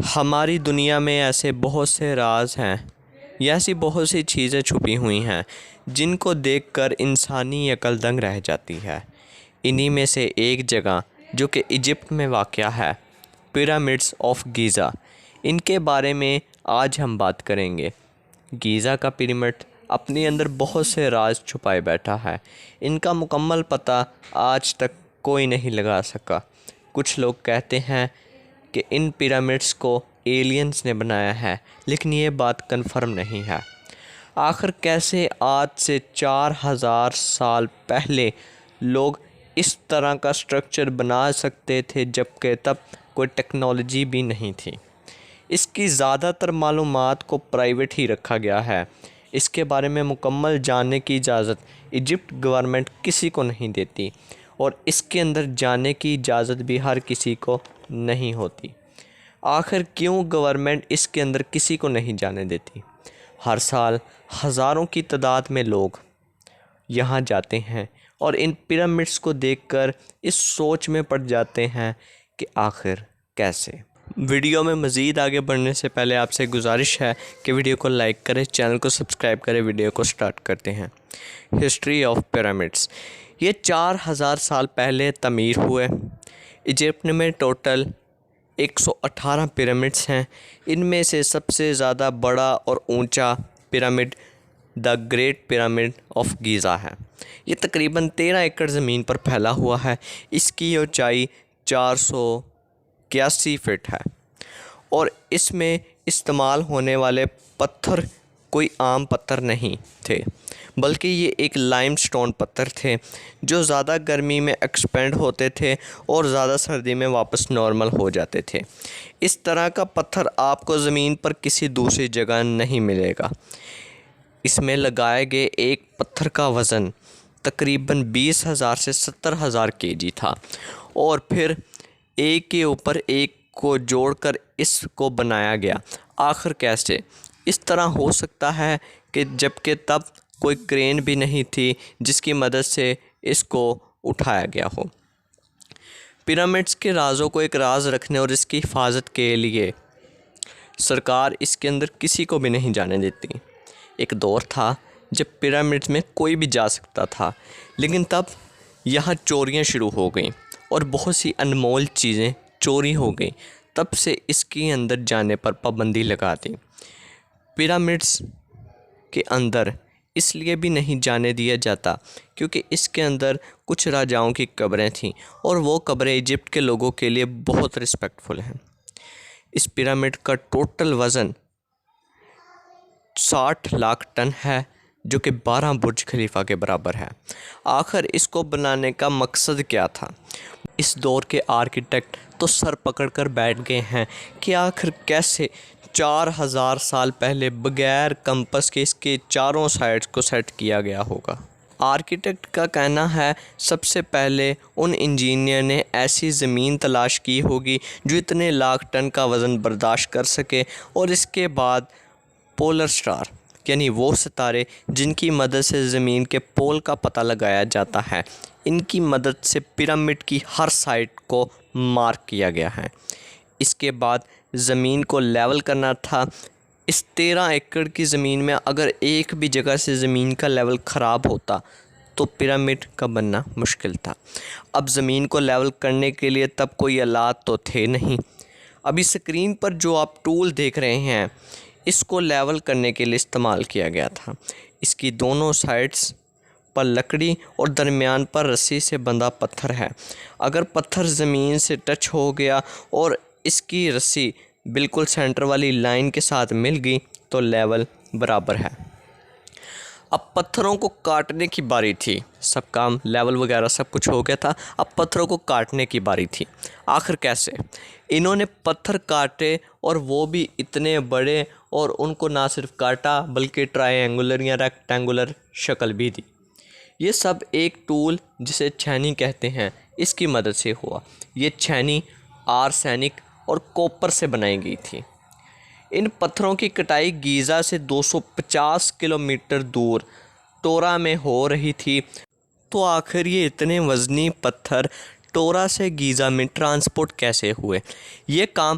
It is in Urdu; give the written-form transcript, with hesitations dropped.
ہماری دنیا میں ایسے بہت سے راز ہیں یا ایسی بہت سی چیزیں چھپی ہوئی ہیں جن کو دیکھ کر انسانی عقل دنگ رہ جاتی ہے۔ انہی میں سے ایک جگہ جو کہ ایجپٹ میں واقع ہے، پیرامڈس آف گیزا، ان کے بارے میں آج ہم بات کریں گے۔ گیزا کا پیرامڈ اپنے اندر بہت سے راز چھپائے بیٹھا ہے۔ ان کا مکمل پتہ آج تک کوئی نہیں لگا سکا۔ کچھ لوگ کہتے ہیں کہ ان پیرامڈس کو ایلینز نے بنایا ہے، لیکن یہ بات کنفرم نہیں ہے۔ آخر کیسے آج سے 4000 سال پہلے لوگ اس طرح کا سٹرکچر بنا سکتے تھے جبکہ تب کوئی ٹیکنالوجی بھی نہیں تھی؟ اس کی زیادہ تر معلومات کو پرائیویٹ ہی رکھا گیا ہے۔ اس کے بارے میں مکمل جاننے کی اجازت ایجپٹ گورنمنٹ کسی کو نہیں دیتی، اور اس کے اندر جانے کی اجازت بھی ہر کسی کو نہیں ہوتی۔ آخر کیوں گورنمنٹ اس کے اندر کسی کو نہیں جانے دیتی؟ ہر سال ہزاروں کی تعداد میں لوگ یہاں جاتے ہیں اور ان پیرامڈس کو دیکھ کر اس سوچ میں پڑ جاتے ہیں کہ آخر کیسے۔ ویڈیو میں مزید آگے بڑھنے سے پہلے آپ سے گزارش ہے کہ ویڈیو کو لائک کریں، چینل کو سبسکرائب کریں۔ ویڈیو کو سٹارٹ کرتے ہیں۔ History of pyramids. یہ 4000 سال پہلے تعمیر ہوئے۔ ایجپٹ میں ٹوٹل 118 پیرامڈس ہیں۔ ان میں سے سب سے زیادہ بڑا اور اونچا pyramid the great pyramid of Giza ہے۔ یہ تقریباً 13 ایکڑ زمین پر پھیلا ہوا ہے۔ اس کی اونچائی 481 فٹ ہے، اور اس میں استعمال ہونے والے پتھر کوئی عام پتھر نہیں تھے، بلکہ یہ ایک لائم سٹون پتھر تھے جو زیادہ گرمی میں ایکسپینڈ ہوتے تھے اور زیادہ سردی میں واپس نارمل ہو جاتے تھے۔ اس طرح کا پتھر آپ کو زمین پر کسی دوسری جگہ نہیں ملے گا۔ اس میں لگائے گئے ایک پتھر کا وزن تقریباً 20,000 سے 70,000 kg تھا، اور پھر ایک کے اوپر ایک کو جوڑ کر اس کو بنایا گیا۔ آخر کیسے؟ اس طرح ہو سکتا ہے کہ جبکہ تب کوئی کرین بھی نہیں تھی جس کی مدد سے اس کو اٹھایا گیا ہو۔ پیرامڈس کے رازوں کو ایک راز رکھنے اور اس کی حفاظت کے لیے سرکار اس کے اندر کسی کو بھی نہیں جانے دیتی۔ ایک دور تھا جب پیرامڈس میں کوئی بھی جا سکتا تھا، لیکن تب یہاں چوریاں شروع ہو گئیں اور بہت سی انمول چیزیں چوری ہو گئیں۔ تب سے اس کے اندر جانے پر پابندی لگا دی۔ پیرامڈس کے اندر اس لیے بھی نہیں جانے دیا جاتا کیونکہ اس کے اندر کچھ راجاؤں کی قبریں تھیں، اور وہ قبریں ایجپٹ کے لوگوں کے لیے بہت رسپیکٹفل ہیں۔ اس پیرامڈ کا ٹوٹل وزن 60 لاکھ ٹن ہے، جو کہ 12 برج خلیفہ کے برابر ہے۔ آخر اس کو بنانے کا مقصد کیا تھا؟ اس دور کے آرکیٹیکٹ تو سر پکڑ کر بیٹھ گئے ہیں کہ آخر کیسے 4000 سال پہلے بغیر کمپس کے اس کے چاروں سائڈز کو سیٹ کیا گیا ہوگا۔ آرکیٹیکٹ کا کہنا ہے سب سے پہلے ان انجینئر نے ایسی زمین تلاش کی ہوگی جو اتنے لاکھ ٹن کا وزن برداشت کر سکے، اور اس کے بعد پولر سٹار، یعنی وہ ستارے جن کی مدد سے زمین کے پول کا پتہ لگایا جاتا ہے، ان کی مدد سے پیرامڈ کی ہر سائڈ کو مارک کیا گیا ہے۔ اس کے بعد زمین کو لیول کرنا تھا۔ اس 13 ایکڑ کی زمین میں اگر ایک بھی جگہ سے زمین کا لیول خراب ہوتا تو پیرامڈ کا بننا مشکل تھا۔ اب زمین کو لیول کرنے کے لیے تب کوئی آلات تو تھے نہیں۔ ابھی اسکرین پر جو آپ ٹول دیکھ رہے ہیں، اس کو لیول کرنے کے لیے استعمال کیا گیا تھا۔ اس کی دونوں سائڈز پر لکڑی اور درمیان پر رسی سے بندھا پتھر ہے۔ اگر پتھر زمین سے ٹچ ہو گیا اور اس کی رسی بالکل سینٹر والی لائن کے ساتھ مل گئی تو لیول برابر ہے۔ اب پتھروں کو کاٹنے کی باری تھی۔ سب کام لیول وغیرہ سب کچھ ہو گیا تھا، اب پتھروں کو کاٹنے کی باری تھی۔ آخر کیسے؟ انہوں نے پتھر کاٹے، اور وہ بھی اتنے بڑے، اور ان کو نہ صرف کاٹا بلکہ ٹرائی اینگولر یا ریکٹینگولر شکل بھی دی۔ یہ سب ایک ٹول جسے چھینی کہتے ہیں، اس کی مدد سے ہوا۔ یہ چھینی آرسینک اور کوپر سے بنائی گئی تھی۔ ان پتھروں کی کٹائی گیزا سے 250 کلومیٹر دور ٹورا میں ہو رہی تھی۔ تو آخر یہ اتنے وزنی پتھر ٹورا سے گیزا میں ٹرانسپورٹ کیسے ہوئے؟ یہ کام